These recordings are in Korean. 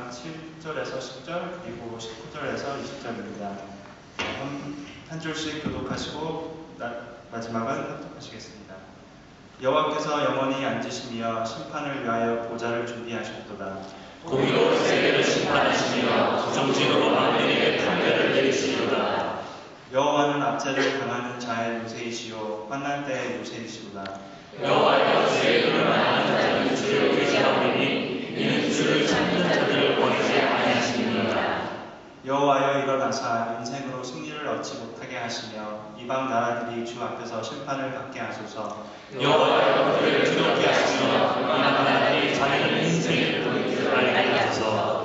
7절에서 10절 그리고 19절에서 20절입니다. 한 줄씩 교독하시고 마지막은 합독하시겠습니다. 여호와께서 영원히 앉으시며 심판을 위하여 보좌를 준비하셨도다. 공의로 세계를 심판하시며 정직으로 만민에게 판결을 내리시리로다. 여호와는 압제를 당하는 자의 요새이시요 환난 때의 요새이시로다. 여호와여 주의 이름을 아는 자는 주를 의지하오니 이는 주를 찾는 자들을 버리지 아니하시니라. 여호와여 일어나사 인생으로 승리를 얻지 못하게 하시며 이방 나라들이 주 앞에서 심판을 받게 하소서. 여호와여 그를 두렵게 하시며 이방 나라들이 자기는 인생을 보일 줄 알게 하소서.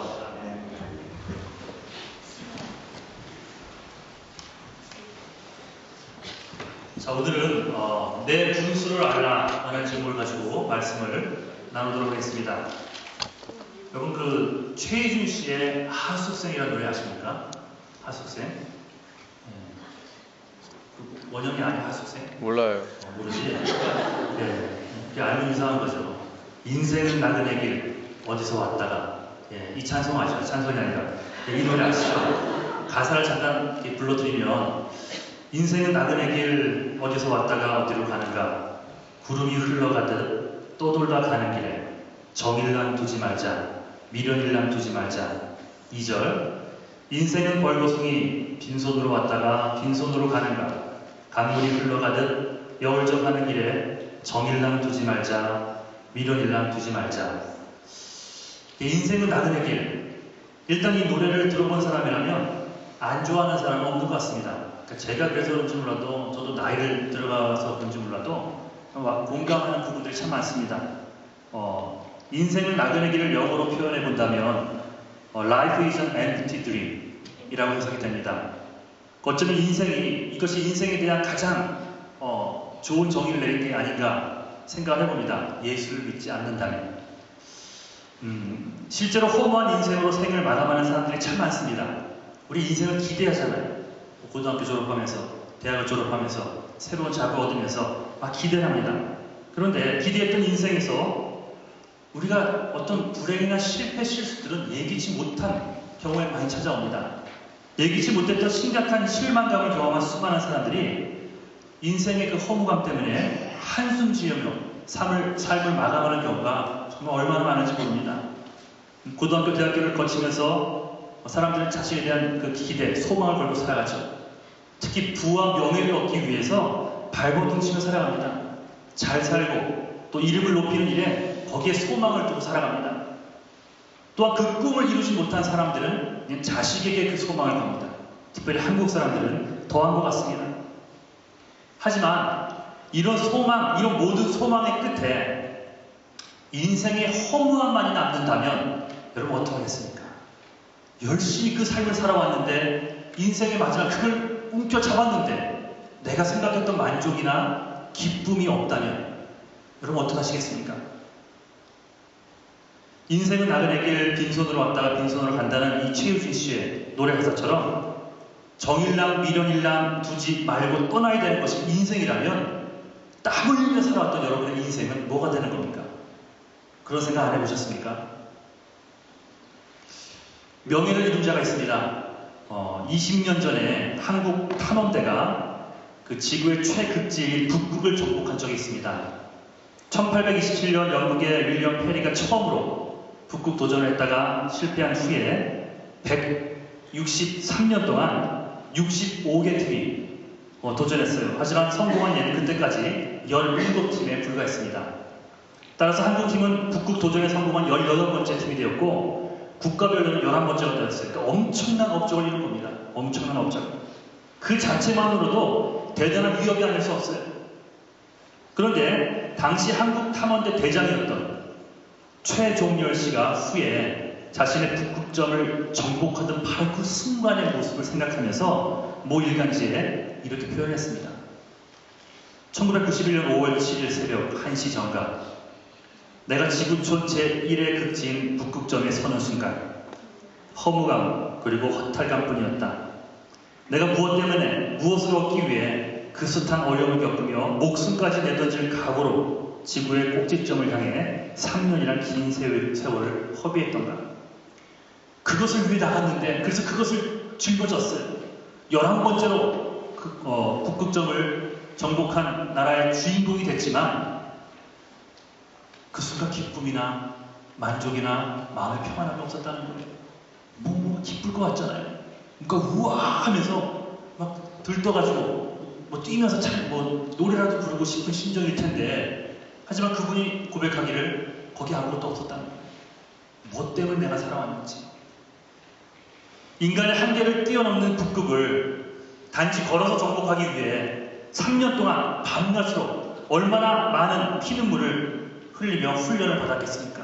자, 오늘은 내 분수를 알라 라는 제목을 가지고 말씀을 나누도록 하겠습니다. 여러분 그 최희준 씨의 하숙생이라는 노래 아십니까? 하숙생? 그 원형이 아닌 하숙생? 몰라요. 모르지? 네, 이게 알면 이상한 거죠. 인생은 나그네 길 어디서 왔다가 이 찬송 아시죠? 찬송이 아니라 이 노래 아시죠? 가사를 잠깐 이렇게 불러드리면 인생은 나그네 길 어디서 왔다가 어디로 가는가 구름이 흘러가듯 떠돌다 가는 길에 정일랑 두지 말자 미련일랑 두지 말자. 2절 인생은 벌거숭이 빈손으로 왔다가 빈손으로 가는가 강물이 흘러가듯 여울져가는 길에 정일랑 두지 말자 미련일랑 두지 말자. 인생은 나그네 길. 일단 이 노래를 들어본 사람이라면 안 좋아하는 사람은 없는 것 같습니다. 그러니까 제가 그래서 그런지 몰라도 저도 나이를 들어가서 그런지 몰라도 공감하는 부분들이 참 많습니다. 인생을 나그네 길을 영어로 표현해 본다면 Life is an empty dream 이라고 해석이 됩니다. 어쩌면 이것이 인생에 대한 가장 좋은 정의를 내린 게 아닌가 생각을 해봅니다. 예수를 믿지 않는다면. 실제로 허무한 인생으로 생을 마감하는 사람들이 참 많습니다. 우리 인생을 기대하잖아요. 고등학교 졸업하면서 대학을 졸업하면서 새로운 잡을 얻으면서 막 기대를 합니다. 그런데 기대했던 인생에서 우리가 어떤 불행이나 실패, 실수들은 예기치 못한 경우에 많이 찾아옵니다. 예기치 못했던 심각한 실망감을 경험한 수많은 사람들이 인생의 그 허무감 때문에 한숨 지으며 삶을 마감하는 경우가 정말 얼마나 많은지 모릅니다. 고등학교, 대학교를 거치면서 사람들은 자신에 대한 그 기대, 소망을 걸고 살아가죠. 특히 부와 명예를 얻기 위해서 발버둥 치며 살아갑니다. 잘 살고 또 이름을 높이는 일에 거기에 소망을 두고 살아갑니다. 또한 그 꿈을 이루지 못한 사람들은 그냥 자식에게 그 소망을 겁니다. 특별히 한국 사람들은 더한 것 같습니다. 하지만 이런 모든 소망의 끝에 인생의 허무함만이 남는다면 여러분 어떡하겠습니까? 열심히 그 삶을 살아왔는데 인생의 마지막 그걸 움켜잡았는데 내가 생각했던 만족이나 기쁨이 없다면 여러분 어떡하시겠습니까? 인생은 나그네 길 빈손으로 왔다가 빈손으로 간다는 이 최유진 씨의 노래 가사처럼 정일랑 미련일랑 두지 말고 떠나야 되는 것이 인생이라면 땀 흘리며 살아왔던 여러분의 인생은 뭐가 되는 겁니까? 그런 생각 안 해보셨습니까? 명예를 이룬 자가 있습니다. 20년 전에 한국 탐험대가 그 지구의 최극지인 북극을 정복한 적이 있습니다. 1827년 영국의 윌리엄 페리가 처음으로 북극 도전을 했다가 실패한 후에 163년 동안 65개 팀이 도전했어요. 하지만 성공한 예는 그때까지 17팀에 불과했습니다. 따라서 한국팀은 북극 도전에 성공한 18번째 팀이 되었고 국가별로는 11번째가 되었어요. 그러니까 엄청난 업적을 이룬 겁니다. 엄청난 업적. 그 자체만으로도 대단한 위협이 아닐 수 없어요. 그런데 당시 한국 탐험대 대장이었던 최종열 씨가 후에 자신의 북극점을 정복하던 바로 그 순간의 모습을 생각하면서 모 일간지에 이렇게 표현했습니다. 1991년 5월 7일 새벽 1시 정각 내가 지구촌 제1의 극지인 북극점에 서는 순간 허무감 그리고 허탈감뿐이었다. 내가 무엇 때문에 무엇을 얻기 위해 그 숱한 어려움을 겪으며 목숨까지 내던질 각오로 지구의 꼭지점을 향해 3년이란 긴 세월을 허비했던가. 그것을 위해 나갔는데 그래서 그것을 짊어졌어요. 11번째로 북극점을 정복한 나라의 주인공이 됐지만 그 순간 기쁨이나 만족이나 마음의 평안함이 없었다는 거예요. 뭐 기쁠 것 같잖아요. 그러니까 우와 하면서 막 들떠가지고 뭐 뛰면서 뭐 노래라도 부르고 싶은 심정일 텐데, 하지만 그분이 고백하기를 거기 아무것도 없었다는 거예요. 뭐 때문에 내가 살아왔는지. 인간의 한계를 뛰어넘는 북극을 단지 걸어서 정복하기 위해 3년 동안 밤낮으로 얼마나 많은 피눈물을 흘리며 훈련을 받았겠습니까?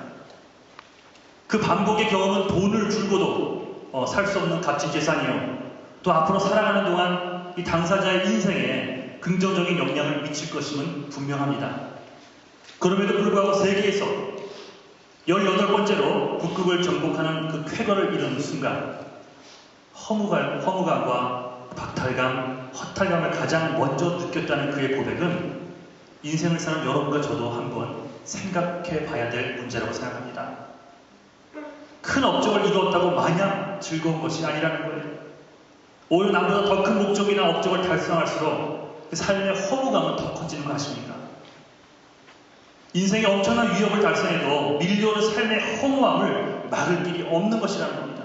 그 반복의 경험은 돈을 줄고도 살 수 없는 값진 재산이요, 또 앞으로 살아가는 동안 이 당사자의 인생에 긍정적인 영향을 미칠 것임은 분명합니다. 그럼에도 불구하고 세계에서 18번째로 북극을 정복하는 그 쾌거를 이루는 순간, 허무감과 박탈감, 허탈감을 가장 먼저 느꼈다는 그의 고백은 인생을 사는 여러분과 저도 한번 생각해 봐야 될 문제라고 생각합니다. 큰 업적을 이루었다고 마냥 즐거운 것이 아니라는 거예요. 오히려 남보다 더 큰 목적이나 업적을 달성할수록 그 삶의 허무감은 더 커지는 거 아십니까? 인생의 엄청난 위협을 달성해도 밀려오는 삶의 허무함을 막을 길이 없는 것이라는 겁니다.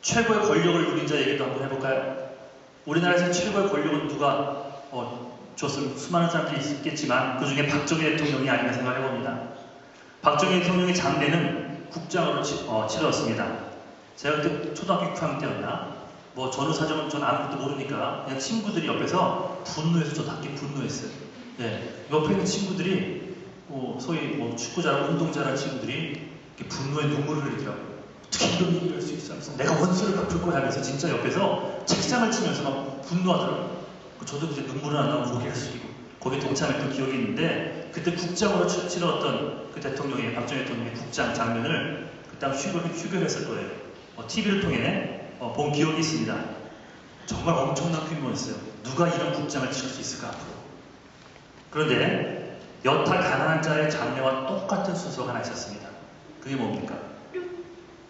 최고의 권력을 누린 자 얘기도 한번 해볼까요? 우리나라에서 최고의 권력은 누가 줬을 수많은 사람들이 있겠지만 그 중에 박정희 대통령이 아닌가 생각해봅니다. 박정희 대통령의 장례는 국장으로 치렀습니다. 제가 그때 초등학교 6학년 때였나? 뭐 전후 사정은 전 아무것도 모르니까 그냥 친구들이 옆에서 분노해서 저도 함께 분노했어요. 예, 옆에 있는 친구들이 소위 축구 잘하고 운동 잘하는 친구들이 이렇게 분노에 눈물을 흘리더라고요. 어떻게 이런 일을 할 수 있어? 그래서 내가 원수를 갚을 거야 하면서 진짜 옆에서 책상을 치면서 막 분노하더라고요. 저도 이제 눈물을 안 나오고 고개를 숙이고 거기에 동참했던 기억이 있는데, 그때 국장으로 치러왔던 그 대통령의, 박정희 대통령의 국장 장면을 그때 휴교했을 거예요. TV를 통해 본 기억이 있습니다. 정말 엄청난 규모였어요. 누가 이런 국장을 치를 수 있을까 앞으로. 그런데 여타 가난한 자의 장례와 똑같은 순서가 하나 있었습니다. 그게 뭡니까?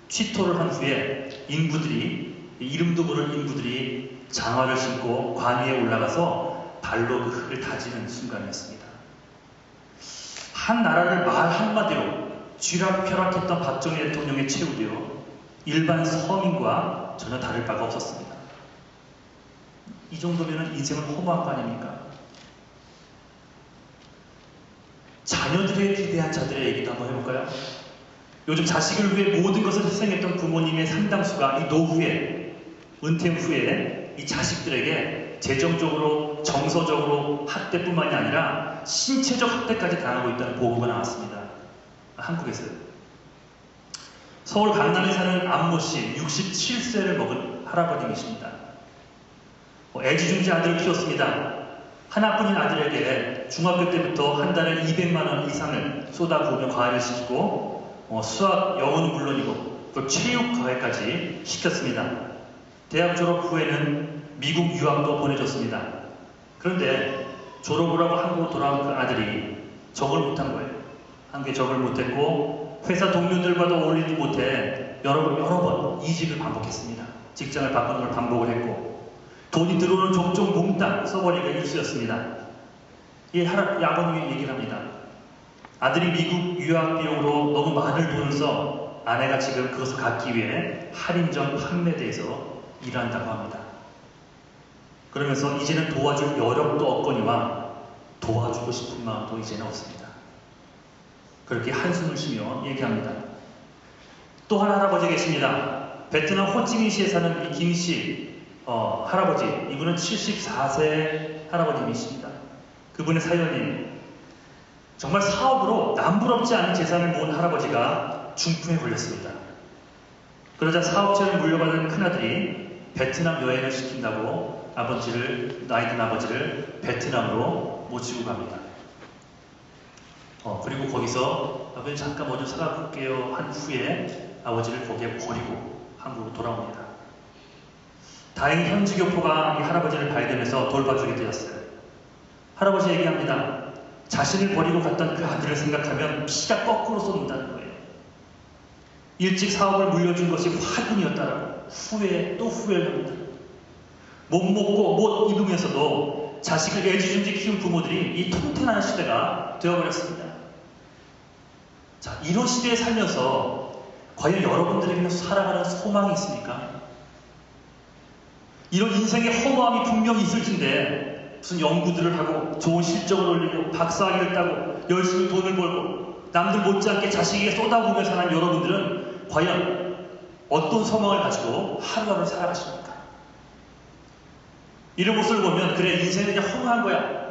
취토를 한 후에 이름도 모를 인부들이 장화를 신고 관 위에 올라가서 발로 그 흙을 다지는 순간이었습니다. 한 나라를 말 한마디로 쥐락펴락했던 박정희 대통령의 최후도요, 일반 서민과 전혀 다를 바가 없었습니다. 이 정도면 인생은 허무한 거 아닙니까? 자녀들에 기대한 자들의 얘기도 한번 해볼까요? 요즘 자식을 위해 모든 것을 희생했던 부모님의 상당수가 이 노후에, 은퇴 후에 이 자식들에게 재정적으로, 정서적으로 학대뿐만이 아니라 신체적 학대까지 당하고 있다는 보고가 나왔습니다. 한국에서요. 서울 강남에 사는 안모 씨, 67세를 먹은 할아버님이십니다. 애지중지 아들을 키웠습니다. 하나뿐인 아들에게 중학교 때부터 한 달에 200만 원 이상을 쏟아부으며 과외를 시키고 수학, 영어는 물론이고 또 체육 과외까지 시켰습니다. 대학 졸업 후에는 미국 유학도 보내줬습니다. 그런데 졸업을 하고 한국으로 돌아온 그 아들이 적응을 못한 거예요. 한국에 적응을 못했고 회사 동료들과도 어울리지 못해 여러 번 이직을 반복했습니다. 직장을 바꾸는 걸 반복을 했고 돈이 들어오는 종종 몽땅 써버리기가 일쑤였습니다. 이 아버님이 얘기를 합니다. 아들이 미국 유학 비용으로 너무 많은 돈을 써 아내가 지금 그것을 갚기 위해 할인점 판매대에서 일한다고 합니다. 그러면서 이제는 도와줄 여력도 없거니와 도와주고 싶은 마음도 이제는 없습니다. 그렇게 한숨을 쉬며 얘기합니다. 또 한 할아버지 계십니다. 베트남 호찌민시에 사는 이 김씨 할아버지, 이분은 74세 할아버님이십니다. 그분의 사연이 정말 사업으로 남부럽지 않은 재산을 모은 할아버지가 중풍에 걸렸습니다. 그러자 사업체를 물려받은 큰아들이 베트남 여행을 시킨다고 나이 든 아버지를 베트남으로 모시고 갑니다. 그리고 거기서 아버지 잠깐 뭐 좀 사다 볼게요 한 후에 아버지를 거기에 버리고 한국으로 돌아옵니다. 다행히 현지 교포가 이 할아버지를 발견해서 돌봐주게 되었어요. 할아버지 얘기합니다. 자신을 버리고 갔던 그 아들을 생각하면 피가 거꾸로 쏟는다는 거예요. 일찍 사업을 물려준 것이 화근이었다라고 후회 또 후회를 합니다. 못 먹고 못 입으면서도 자식을 애지중지 키운 부모들이 이 통탄한 시대가 되어버렸습니다. 자, 이런 시대에 살면서 과연 여러분들에게는 살아가는 소망이 있습니까? 이런 인생의 허무함이 분명히 있을 텐데 무슨 연구들을 하고 좋은 실적을 올리고 박사학위를 따고 열심히 돈을 벌고 남들 못지않게 자식에게 쏟아부으며 사는 여러분들은 과연 어떤 소망을 가지고 하루하루 살아가십니까? 이런 모습을 보면 그래 인생은 그냥 허무한 거야.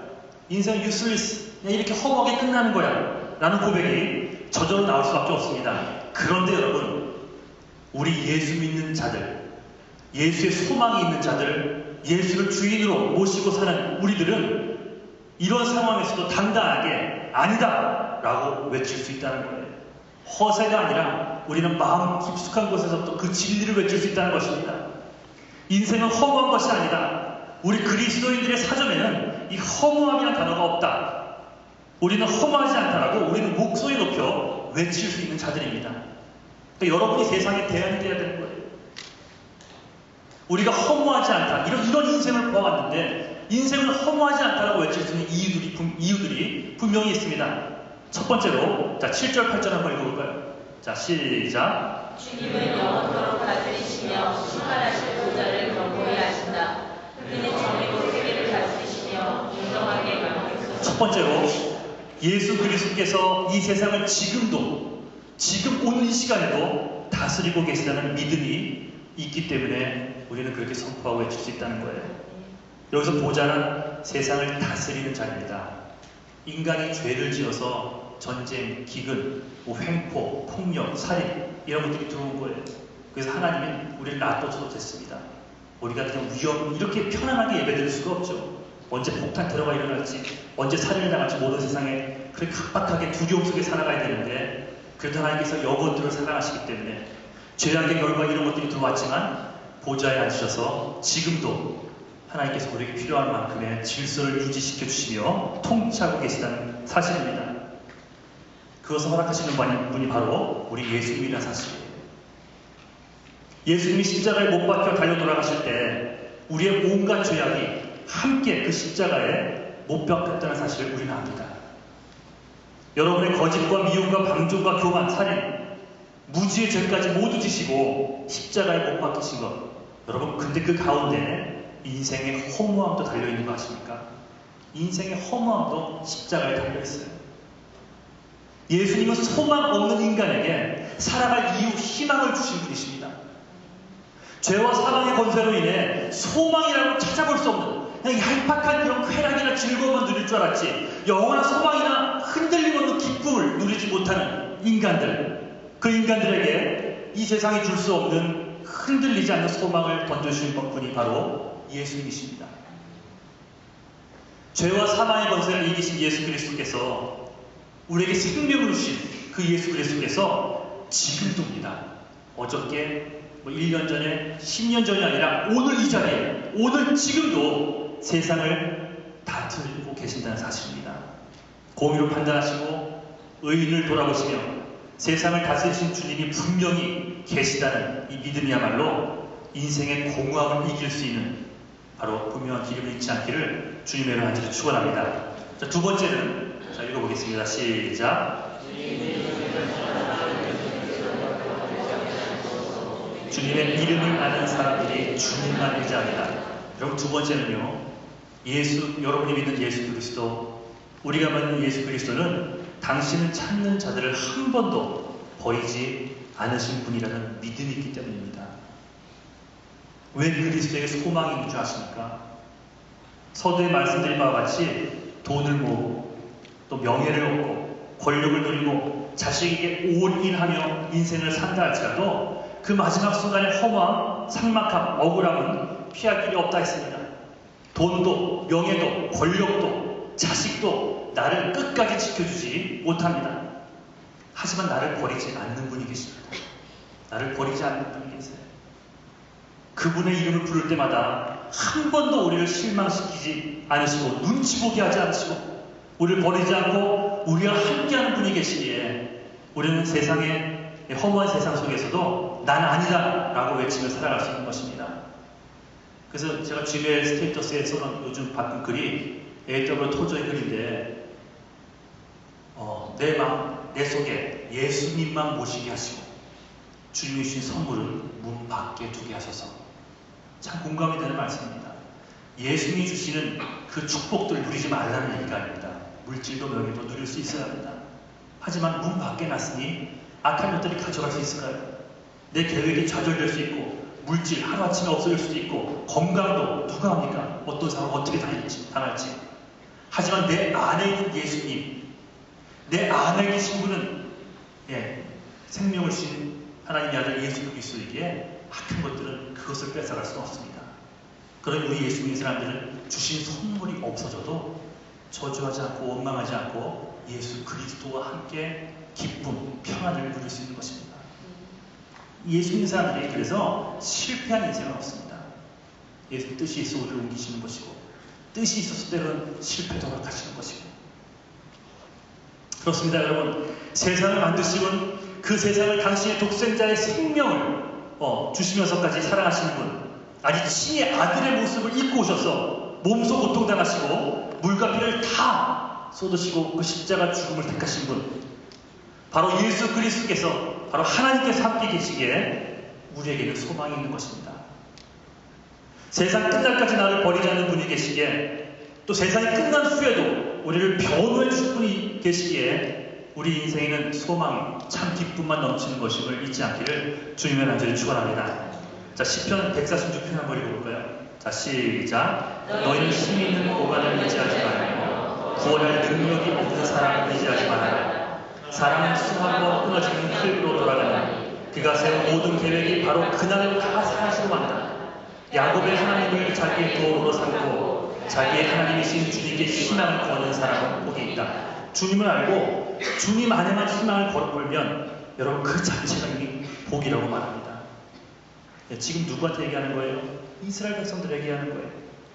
인생은 useless. 그냥 이렇게 허무하게 끝나는 거야. 라는 고백이 저절로 나올 수밖에 없습니다. 그런데 여러분, 우리 예수 믿는 자들, 예수의 소망이 있는 자들, 예수를 주인으로 모시고 사는 우리들은 이런 상황에서도 당당하게 아니다! 라고 외칠 수 있다는 거예요. 허세가 아니라 우리는 마음 깊숙한 곳에서 또 그 진리를 외칠 수 있다는 것입니다. 인생은 허무한 것이 아니다. 우리 그리스도인들의 사전에는 이 허무함이라는 단어가 없다. 우리는 허무하지 않다라고 우리는 목소리 높여 외칠 수 있는 자들입니다. 그러니까 여러분이 세상에 대안이 되어야 되는 거예요. 우리가 허무하지 않다. 이런 인생을 보아왔는데 인생을 허무하지 않다라고 외칠 수 있는 이유들이 분명히 있습니다. 첫 번째로, 자, 7절, 8절 한번 읽어볼까요? 자, 시작. 주님은 영원토록 다스리시며 심판하실 보좌를 견고히 하신다. 그는 정의로 세계를 다스리시며 공정하게 만족소서. 첫 번째로, 예수 그리스도께서 이 세상을 지금 온 이 시간에도 다스리고 계시다는 믿음이 있기 때문에 우리는 그렇게 선포하고 외칠 수 있다는 거예요. 여기서 보좌는 세상을 다스리는 자입니다. 인간이 죄를 지어서 전쟁, 기근, 횡포, 폭력, 살인 이런 것들이 들어온 거예요. 그래서 하나님은 우리를 놔둬줘도 됐습니다. 우리가 그냥 이렇게 편안하게 예배드릴 수가 없죠. 언제 폭탄 테러가 일어날지, 언제 살인을 당할지 모르는 세상에 그렇게 각박하게 두려움 속에 살아가야 되는데 그래도 하나님께서 영원토록 사랑하시기 때문에 죄악의 결과 이런 것들이 들어왔지만 보좌에 앉으셔서 지금도 하나님께서 우리에게 필요한 만큼의 질서를 유지시켜 주시며 통치하고 계시다는 사실입니다. 그것을 허락하시는 분이 바로 우리 예수님이라는 사실이에요. 예수님이 십자가에 못 박혀 달려 돌아가실 때 우리의 온갖 죄악이 함께 그 십자가에 못 박혔다는 사실을 우리는 압니다. 여러분의 거짓과 미움과 방종과 교만, 살인, 무지의 죄까지 모두 지시고 십자가에 못 박히신 것. 여러분, 근데 그 가운데 인생의 허무함도 달려있는 거 아십니까? 인생의 허무함도 십자가에 달려있어요. 예수님은 소망 없는 인간에게 살아갈 이유, 희망을 주신 분이십니다. 죄와 사망의 권세로 인해 소망이라고 찾아볼 수 없는 그냥 얄팍한 그런 쾌락이나 즐거움만 누릴 줄 알았지 영원한 소망이나 흔들림 없는 기쁨을 누리지 못하는 인간들, 그 인간들에게 이 세상이 줄 수 없는 흔들리지 않는 소망을 던져주신 분이 바로 예수님이십니다. 죄와 사망의 권세를 이기신 예수 그리스도께서 우리에게 생명을 주신 그 예수 그리스도께서 지금도입니다. 어저께 1년 전에 10년 전이 아니라 오늘 이 자리에 오늘 지금도 세상을 다스리고 계신다는 사실입니다. 공의로 판단하시고 의인을 돌아보시며 세상을 다스리신 주님이 분명히 계시다는 이 믿음이야말로 인생의 공허함을 이길 수 있는 바로 분명한 기름을 잃지 않기를 주님의 이름으로 간절히 축원합니다. 자, 두 번째는 읽어보겠습니다. 시작. 주님의 이름을 아는 사람들이 주님만 의지합니다. 여러분, 두 번째는요, 여러분이 믿는 예수 그리스도, 우리가 믿는 예수 그리스도는 당신을 찾는 자들을 한 번도 버리지 않으신 분이라는 믿음이 있기 때문입니다. 왜 그리스도에게 소망이 있는 줄 아십니까? 서두에 말씀드린 바와 같이 돈을 모으고 또 명예를 얻고 권력을 누리고 자식에게 올인하며 인생을 산다 할지라도 그 마지막 순간의 허무함, 삭막함, 억울함은 피할 길이 없다 했습니다. 돈도 명예도 권력도 자식도 나를 끝까지 지켜주지 못합니다. 하지만 나를 버리지 않는 분이 계십니다. 나를 버리지 않는 분이 계세요. 그분의 이름을 부를 때마다 한 번도 우리를 실망시키지 않으시고 눈치 보게 하지 않으시고 우리를 버리지 않고 우리와 함께하는 분이 계시기에 우리는 세상에 허무한 세상 속에서도 난 아니다 라고 외치며 살아갈 수 있는 것입니다. 그래서 제가 Gmail 스테이터스에서는 요즘 받은 글이 AW 토저의 글인데 내 속에 예수님만 모시게 하시고 주님이 주신 선물은 문 밖에 두게 하셔서. 참 공감이 되는 말씀입니다. 예수님이 주시는 그 축복들을 누리지 말라는 얘기가 아닙니다. 물질도 명예도 누릴 수 있어야 합니다. 하지만 문 밖에 놨으니 악한 것들이 가져갈 수 있을까요? 내 계획이 좌절될 수 있고 물질 하루아침에 없어질 수도 있고 건강도 누가 합니까? 어떤 사람 어떻게 당할지. 하지만 내 안에 있는 예수님, 내 안에 계신 분은 생명을 주신 하나님의 아들 예수 그리스도에게 악한 것들은 그것을 뺏어갈 수는 없습니다. 그러니 우리 예수 믿는 사람들은 주신 선물이 없어져도 저주하지 않고 원망하지 않고 예수 그리스도와 함께 기쁨, 평안을 누릴 수 있는 것입니다. 예수 믿는 사람들이 그래서 실패한 인생은 없습니다. 예수 뜻이 있어 우리를 옮기시는 것이고 뜻이 있었을 때는 실패도 허락하시는 것이고. 그렇습니다. 여러분, 세상을 만드시고 그 세상을 당신의 독생자의 생명을 주시면서까지 사랑하시는 분, 아직 친히 아들의 모습을 입고 오셔서 몸소 고통당하시고 물과 피를 다 쏟으시고 그 십자가 죽음을 택하신 분, 바로 예수 그리스도께서, 바로 하나님께서 함께 계시기에 우리에게는 소망이 있는 것입니다. 세상 끝날까지 나를 버리지 않는 분이 계시기에, 또 세상이 끝난 후에도 우리를 변호해 주실 분이 계시기에 우리 인생에는 소망, 참 기쁨만 넘치는 것임을 잊지 않기를 주님의 간절히 축원합니다. 자, 시편 146편 한번 읽어볼까요? 자, 시작. 너희는 힘 있는 고관을 의지하지 말고 구원할 능력이 없는 사람을 의지하지 말아라. 사람은 수하고 끊어지는 흙으로 돌아가니 그가 세운 모든 계획이 바로 그날을 다 사라지고 만다. 야곱의 하나님을 자기의 도움으로 삼고 자기의 하나님이신 주님께 희망을 거는 사람은 복이 있다. 주님을 알고 주님 안에만 희망을 걸어보면 여러분 그 자체가 이미 복이라고 말합니다. 지금 누구한테 얘기하는 거예요? 이스라엘 백성들에게 얘기하는 거예요.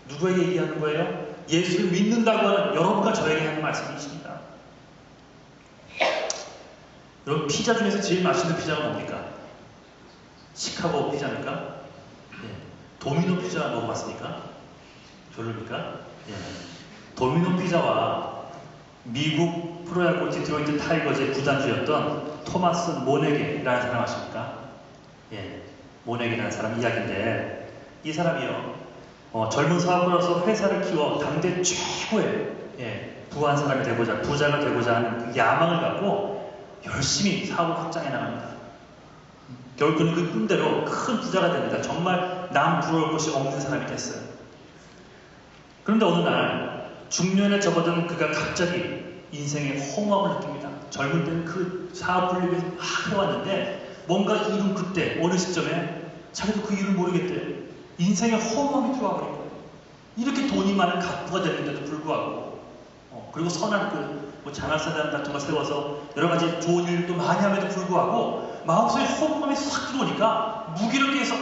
누구에게 얘기하는 거예요? 예수를 믿는다고 하는 여러분과 저에게 하는 말씀이십니다. 여러분, 피자 중에서 제일 맛있는 피자가 뭡니까? 시카고 피자입니까? 도미노 피자 먹어봤습니까? 별로입니까? 도미노 피자와 미국 프로야구 디트로이트 타이거즈의 구단주였던 토마스 모네게라는 사람 아십니까? 모네게라는 사람 이야기인데, 이 사람이요, 젊은 사업가로서 회사를 키워 당대 최고의 부한 사람이 되고자, 부자가 되고자 하는 그 야망을 갖고 열심히 사업을 확장해 나갑니다. 결국 그는 그 꿈대로 큰 부자가 됩니다. 정말 남 부러울 것이 없는 사람이 됐어요. 그런데 어느 날 중년에 접어든 그가 갑자기 인생의 허무함을 느낍니다. 젊을 때는 그 사업 분립을 막 해왔는데 뭔가 이룬 그때 어느 시점에 자기도 그 이유를 모르겠대. 인생의 허무함이 들어와 버린 거예요. 이렇게 돈이 많은 갑부가 됐는데도 불구하고 그리고 선한 장학사단 같은 거 세워서 여러 가지 좋은 일도 많이 함에도 불구하고 마음속에 허무함이 싹 들어오니까 무기력해 해서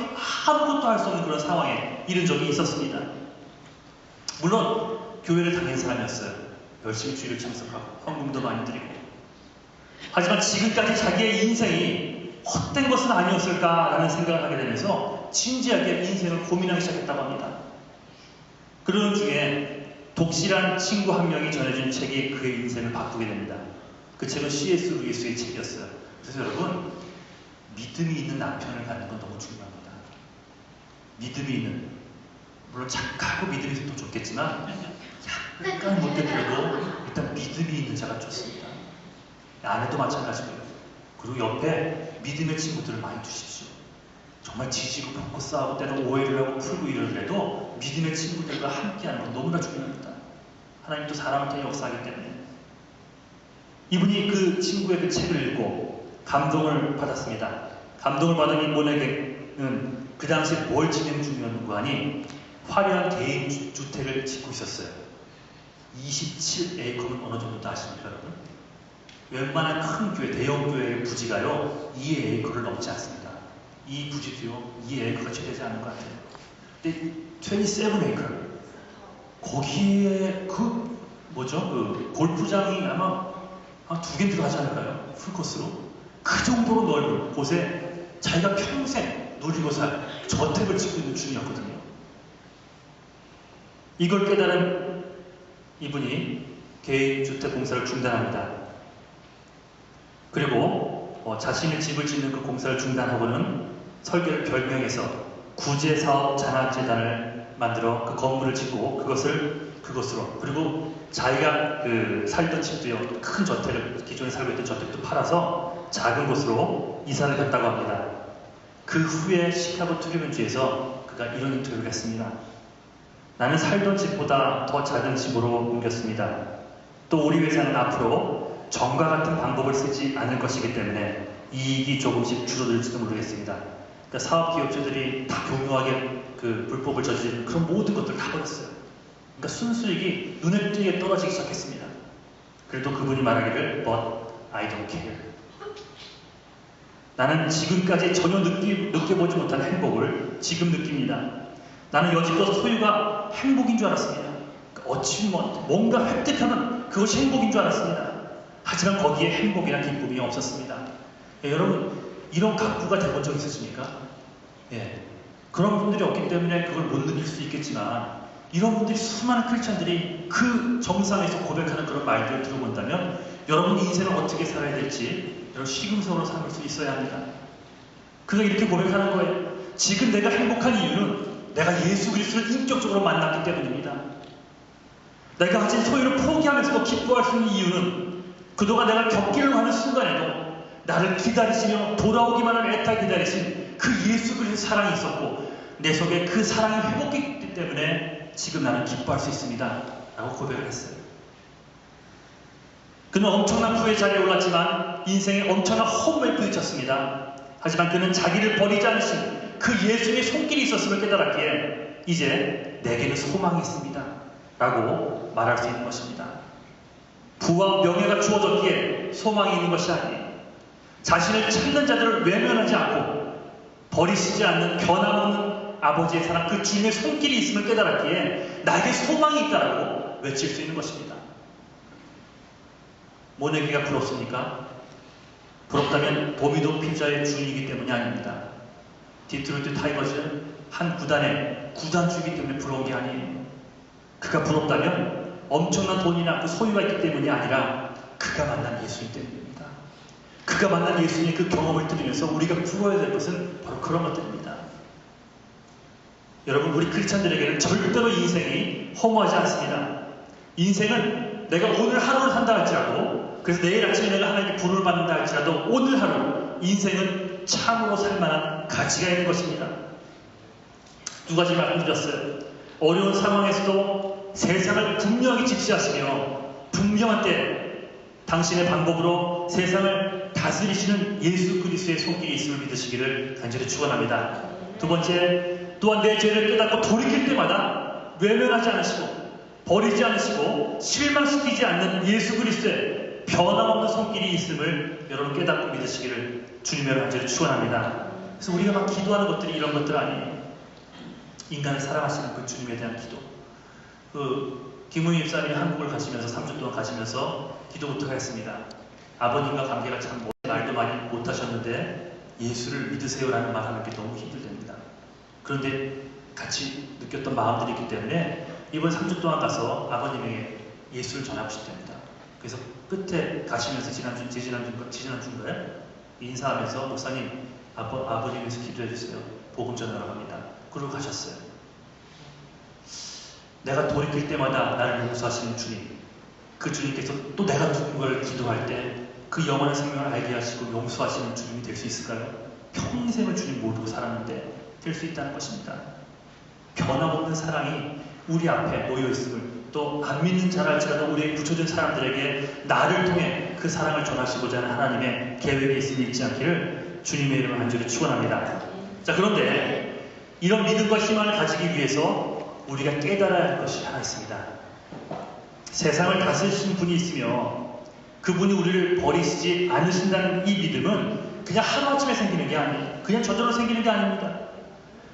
아무것도 할 수 없는 그런 상황에 이른 적이 있었습니다. 물론 교회를 다닌 사람이었어요. 열심히 주일을 참석하고 헌금도 많이 드리고. 하지만 지금까지 자기의 인생이 헛된 것은 아니었을까라는 생각을 하게 되면서 진지하게 인생을 고민하기 시작했다고 합니다. 그러는 중에 독실한 친구 한 명이 전해준 책이 그의 인생을 바꾸게 됩니다. 그 책은 C.S. 루이스의 책이었어요. 그래서 여러분, 믿음이 있는 남편을 갖는 건 너무 중요합니다. 믿음이 있는, 물론 착하고 믿음이 있어도 좋겠지만 약간 못되더라도 일단 믿음이 있는 자가 좋습니다. 아내도 마찬가지고요. 그리고 옆에 믿음의 친구들을 많이 두십시오. 정말 지지고 볶고 싸우고 때로 오해를 하고 풀고 이러더라도 믿음의 친구들과 함께하는 건 너무나 중요합니다. 하나님도 사람을 통해 역사하기 때문에. 이분이 그 친구의 그 책을 읽고 감동을 받았습니다. 감동을 받은 인본에게는 그 당시에 뭘 진행 중이었는가 하니 화려한 개인 주택을 짓고 있었어요. 27에이커면 어느 정도 아십니까 여러분? 웬만한 큰 교회, 대형 교회의 부지가요 2에이커를 넘지 않습니다. 이 부지도요 2에이커가 채 되지 않은 것 같아요. 근데 27에이커 거기에 그 골프장이 아마 한 2개 들어가지 않을까요? 풀코스로. 그 정도로 넓은 곳에 자기가 평생 누리고 살 저택을 짓고 있는 중이었거든요. 이걸 깨달은 이분이 개인주택 공사를 중단합니다. 그리고 자신의 집을 짓는 그 공사를 중단하고는 설계를 변경해서 구제사업장학재단을 만들어 그 건물을 짓고 그것으로 그리고 자기가 살던 집도요, 큰 저택을, 기존에 살고 있던 저택도 팔아서 작은 곳으로 이사를 갔다고 합니다. 그 후에 시카고 투기문주에서 그가 이런 인터뷰를 했습니다. 나는 살던 집보다 더 작은 집으로 옮겼습니다. 또 우리 회사는 앞으로 전과 같은 방법을 쓰지 않을 것이기 때문에 이익이 조금씩 줄어들지도 모르겠습니다. 그러니까 사업 기업주들이 다 교묘하게 그 불법을 저지르는 그런 모든 것들을 다 버렸어요. 그러니까 순수익이 눈에 띄게 떨어지기 시작했습니다. 그래도 그분이 말하기를 But I don't care. 나는 지금까지 전혀 느껴보지 못한 행복을 지금 느낍니다. 나는 여지껏 소유가 행복인 줄 알았습니다. 어찌면 뭔가 획득하면 그것이 행복인 줄 알았습니다. 하지만 거기에 행복이나 기쁨이 없었습니다. 여러분, 이런 각부가 돼본 적 있으십니까? 그런 분들이 없기 때문에 그걸 못 느낄 수 있겠지만, 이런 분들이 수많은 크리스천들이 그 정상에서 고백하는 그런 말들을 들어본다면 여러분 인생을 어떻게 살아야 될지 여러분 시금석으로 삼을 수 있어야 합니다. 그가 이렇게 고백하는 거예요. 지금 내가 행복한 이유는 내가 예수 그리스도를 인격적으로 만났기 때문입니다. 내가 가진 소유를 포기하면서도 기뻐할 수 있는 이유는 그동안 내가 겪기를 하는 순간에도 나를 기다리시며 돌아오기만을 애타 기다리신 그 예수 그리스도의 사랑이 있었고 내 속에 그 사랑이 회복했기 때문에 지금 나는 기뻐할 수 있습니다. 라고 고백을 했어요. 그는 엄청난 부의 자리에 올랐지만 인생에 엄청난 허무에 부딪혔습니다. 하지만 그는 자기를 버리지 않으신 그 예수의 손길이 있었음을 깨달았기에 이제 내게는 소망이 있습니다. 라고 말할 수 있는 것입니다. 부와 명예가 주어졌기에 소망이 있는 것이 아니에요. 자신을 찾는 자들을 외면하지 않고 버리시지 않는 변함없는 아버지의 사랑, 그 주님의 손길이 있음을 깨달았기에 나에게 소망이 있다라고 외칠 수 있는 것입니다. 모내기가 부럽습니까? 부럽다면 도미도 피자의 주인이기 때문이 아닙니다. 디트로이트 타이거즈 한 구단의 구단주이기 때문에 부러운 게 아니에요. 그가 부럽다면 엄청난 돈이나 그 소유가 있기 때문이 아니라 그가 만난 예수님 때문입니다. 그가 만난 예수님의 그 경험을 들으면서 우리가 부러워야 될 것은 바로 그런 것들입니다. 여러분, 우리 크리스찬들에게는 절대로 인생이 허무하지 않습니다. 인생은 내가 오늘 하루를 산다 할지라도, 그래서 내일 아침에 내가 하나님께 부름을 받는다 할지라도 오늘 하루 인생은 참으로 살만한 가치가 있는 것입니다. 두 가지 말씀드렸어요. 어려운 상황에서도 세상을 분명히 직시하시며 분명한 때 당신의 방법으로 세상을 다스리시는 예수 그리스도의 손길이 있음을 믿으시기를 간절히 축원합니다. 두 번째, 또한 내 죄를 깨닫고 돌이킬 때마다 외면하지 않으시고 버리지 않으시고 실망시키지 않는 예수 그리스도의 변함없는 손길이 있음을 여러분 깨닫고 믿으시기를 주님의 간절히 축원합니다. 그래서 우리가 막 기도하는 것들이 이런 것들 아니에요. 인간을 사랑하시는 그 주님에 대한 기도. 김우희 집사님이 한국을 가시면서 3주 동안 가시면서 기도부터 했습니다. 아버님과 관계가 참 말도 많이 못하셨는데 예수를 믿으세요라는 말 하는 게 너무 힘들답니다. 그런데 같이 느꼈던 마음들이 있기 때문에 이번 3주 동안 가서 아버님에게 예수를 전하고 싶답니다. 그래서 끝에 가시면서 지지난주인가요? 인사하면서 목사님 아버님 위해서 기도해 주세요. 복음 전하러 갑니다. 그러고 가셨어요. 내가 돌이킬 때마다 나를 용서하시는 주님, 그 주님께서 또 내가 누군가를 기도할 때 그 영원한 생명을 알게 하시고 용서하시는 주님이 될 수 있을까요? 평생을 주님 모르고 살았는데 될 수 있다는 것입니다. 변함없는 사랑이 우리 앞에 놓여 있음을, 또 안 믿는 자라 할지라도 우리에게 붙여준 사람들에게 나를 통해 그 사랑을 전하시고자 하는 하나님의 계획이 있음을 잊지 않기를 주님의 이름으로 간절히 축원합니다. 자, 그런데 이런 믿음과 희망을 가지기 위해서 우리가 깨달아야 할 것이 하나 있습니다. 세상을 다스리시는 분이 있으며 그분이 우리를 버리시지 않으신다는 이 믿음은 그냥 하루아침에 생기는 게 아니에요. 그냥 저절로 생기는 게 아닙니다.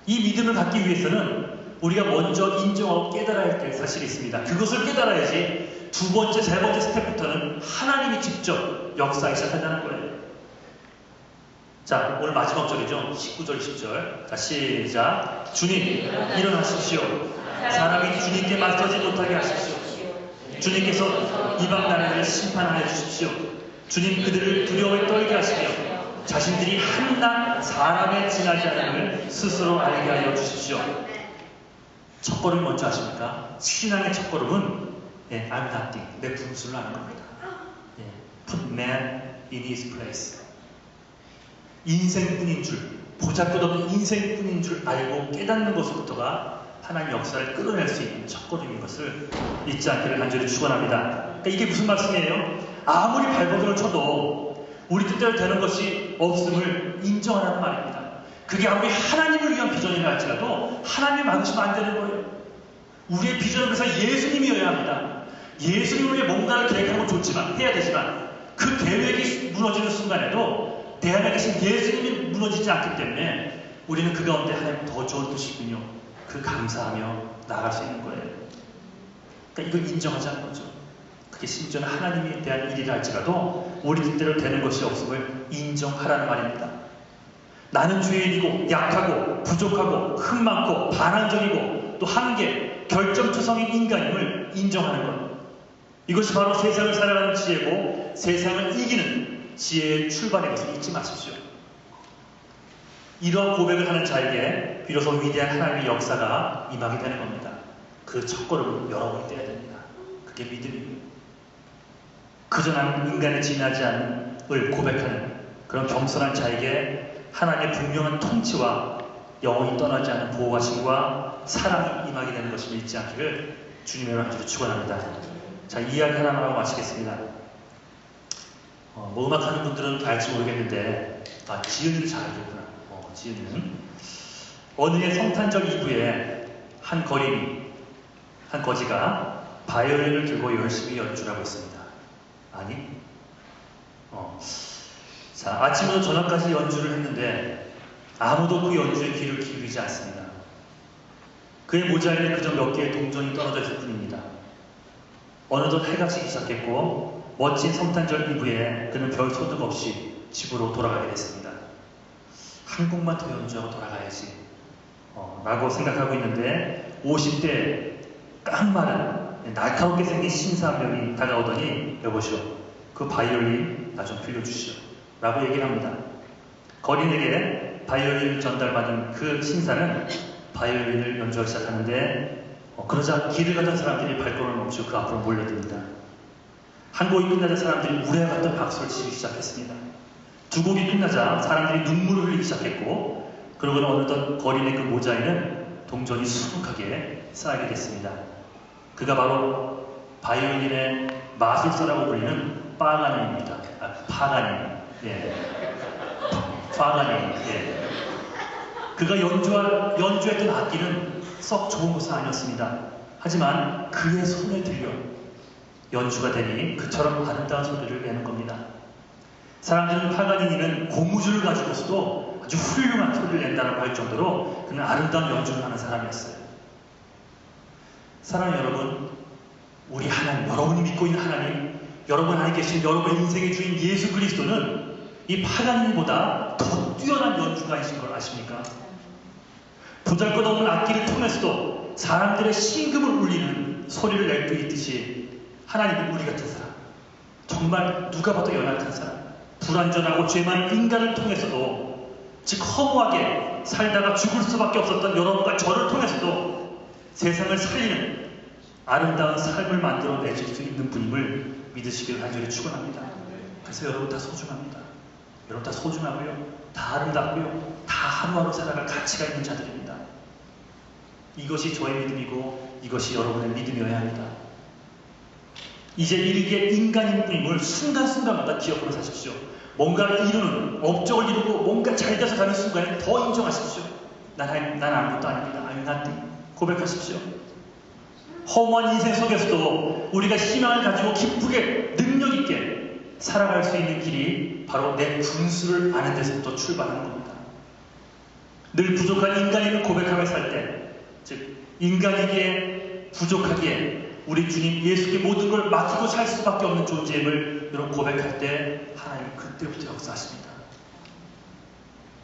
이 믿음을 갖기 위해서는 우리가 먼저 인정하고 깨달아야 할 사실이 있습니다. 그것을 깨달아야지 두 번째, 세 번째 스텝부터는 하나님이 직접 역사하기 시작한다는 거예요. 자, 오늘 마지막 절이죠. 19절, 20절. 자, 시작. 주님, 일어나십시오. 사람이 주님께 맞서지 못하게 하십시오. 주님께서 이방 나라를 심판하여 주십시오. 주님 그들을 두려워에 떨게 하시며 자신들이 한낱 사람에 지나지 않음을 스스로 알게 하여 주십시오. 첫 걸음 먼저 하십니까? 신앙의 첫 걸음은 I'm nothing, 내 분수를 아는 겁니다. Put man in his place. 인생뿐인 줄, 보잘것없는 인생뿐인 줄 알고 깨닫는 것부터가 하나님의 역사를 끌어낼 수 있는 첫걸음인 것을 잊지 않기를 간절히 축원합니다. 그러니까 이게 무슨 말씀이에요? 아무리 발버둥을 쳐도 우리 뜻대로 되는 것이 없음을 인정하라는 말입니다. 그게 아무리 하나님을 위한 비전이라 할지라도 하나님이 막으시면 안 되는 거예요. 우리의 비전은 그래서 예수님이어야 합니다. 예수님을 위해 뭔가를 계획하는 건 좋지만, 해야 되지만 그 계획이 무너지는 순간에도 내 안에 계신 예수님이 무너지지 않기 때문에 우리는 그 가운데 하나님 더 좋은 뜻이군요. 그 감사하며 나아갈 수 있는 거예요. 그러니까 이걸 인정하자는 거죠. 그게 심지어는 하나님에 대한 일이라 할지라도 우리 뜻대로 되는 것이 없음을 인정하라는 말입니다. 나는 죄인이고 약하고 부족하고 흠 많고 반항적이고 또 한계, 결정투성인 인간임을 인정하는 것. 이것이 바로 세상을 살아가는 지혜고 세상을 이기는 지혜의 출발인 것을 잊지 마십시오. 이러한 고백을 하는 자에게 비로소 위대한 하나님의 역사가 임하게 되는 겁니다. 그 첫걸음을 여러분이 떼야 됩니다. 그게 믿음입니다. 그저 나는 인간에 지나지 않음을 고백하는 그런 겸손한 자에게 하나님의 분명한 통치와 영원히 떠나지 않은 보호하심과 사랑이 임하게 되는 것을 잊지 않기를 주님의 이름으로 축원합니다. 자, 이야기 하나만 하고 마치겠습니다. 뭐 음악하는 분들은 다 알지 모르겠는데 지은이를 잘 알겠구나. 지은이는 어느 해 성탄절 이브에 한 거지가 바이올린을 들고 열심히 연주를 하고 있습니다. 아니? 자, 아침부터 저녁까지 연주를 했는데 아무도 그 연주에 귀를 기울이지 않습니다. 그의 모자에는 그저 몇 개의 동전이 떨어져 있을 뿐입니다. 어느덧 해가 지기 시작했고 멋진 성탄절 이브에 그는 별 소득 없이 집으로 돌아가게 됐습니다. 한 곡만 더 연주하고 돌아가야지 라고 생각하고 있는데 50대 깡마른 날카롭게 생긴 신사 한 명이 다가오더니 여보시오, 그 바이올린 나 좀 빌려주시오 라고 얘기를 합니다. 거린에게 바이올린을 전달받은 그 신사는 바이올린을 연주하기 시작하는데 그러자 길을 가던 사람들이 발걸음을 멈추고 그 앞으로 몰려듭니다. 한 곡이 끝나자 사람들이 우레같던 박수를 치기 시작했습니다. 두 곡이 끝나자 사람들이 눈물을 흘리기 시작했고 그러고는 어느덧 거린의 그 모자에는 동전이 수북하게 쌓이게 됐습니다. 그가 바로 바이올린의 마술사라고 불리는 파가니입니다. 파가니. 예. 파가니. 예. 그가 연주했던 악기는 썩 좋은 것은 아니었습니다. 하지만 그의 손에 들려 연주가 되니 그처럼 아름다운 소리를 내는 겁니다. 사람들은 파가니니는 고무줄을 가지고서도 아주 훌륭한 소리를 낸다고 할 정도로 그는 아름다운 연주를 하는 사람이었어요. 사랑하는 여러분, 우리 하나님, 여러분이 믿고 있는 하나님, 여러분 안에 계신 여러분의 인생의 주인 예수 그리스도는 이 파가니보다 더 뛰어난 연주가이신 걸 아십니까? 보잘것없는 악기를 통해서도 사람들의 심금을 울리는 소리를 낼 수 있듯이 하나님은 우리 같은 사람, 정말 누가 봐도 연약한 사람, 불완전하고 죄 많은 인간을 통해서도, 즉 허무하게 살다가 죽을 수밖에 없었던 여러분과 저를 통해서도 세상을 살리는 아름다운 삶을 만들어내실 수 있는 분임을 믿으시기를 간절히 축원합니다. 그래서 여러분 다 소중합니다. 여러분 다 소중하고요, 다 아름답고요, 다 하루하루 살아갈 가치가 있는 자들입니다. 이것이 저의 믿음이고 이것이 여러분의 믿음이어야 합니다. 이제 이르기에 인간인 뿐임을 순간순간마다 기억하고 사십시오. 뭔가를 이루는, 업적을 이루고 뭔가 잘 돼서 가는 순간에 더 인정하십시오. 난 아무것도 아닙니다. I'm nothing. 고백하십시오. 허무한 인생 속에서도 우리가 희망을 가지고 기쁘게 능력 있게 살아갈 수 있는 길이 바로 내 분수를 아는 데서부터 출발하는 겁니다. 늘 부족한 인간임을 고백하며 살 때, 즉 인간이기에 부족하기에 우리 주님 예수께 모든 걸 맡기고 살 수밖에 없는 존재임을 여러분 고백할 때 하나님 그때부터 역사하십니다.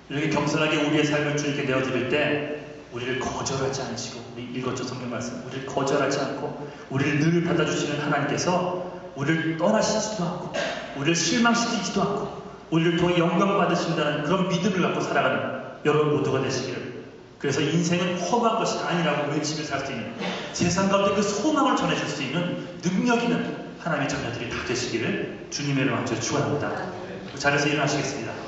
이렇게 겸손하게 우리의 삶을 주님께 내어드릴 때 우리를 거절하지 않으시고, 우리 읽었죠 성경 말씀, 우리를 거절하지 않고 우리를 늘 받아주시는 하나님께서 우리를 떠나시지도 않고 우리를 실망시키지도 않고 우리를 통해 영광 받으신다는 그런 믿음을 갖고 살아가는 여러분 모두가 되시기를. 그래서 인생은 험한 것이 아니라고 외치며 살 수 있는, 세상 가운데 그 소망을 전해줄 수 있는 능력 있는 하나님의 자녀들이 다 되시기를 주님의 이름으로 축원합니다. 자리에서 일어나시겠습니다.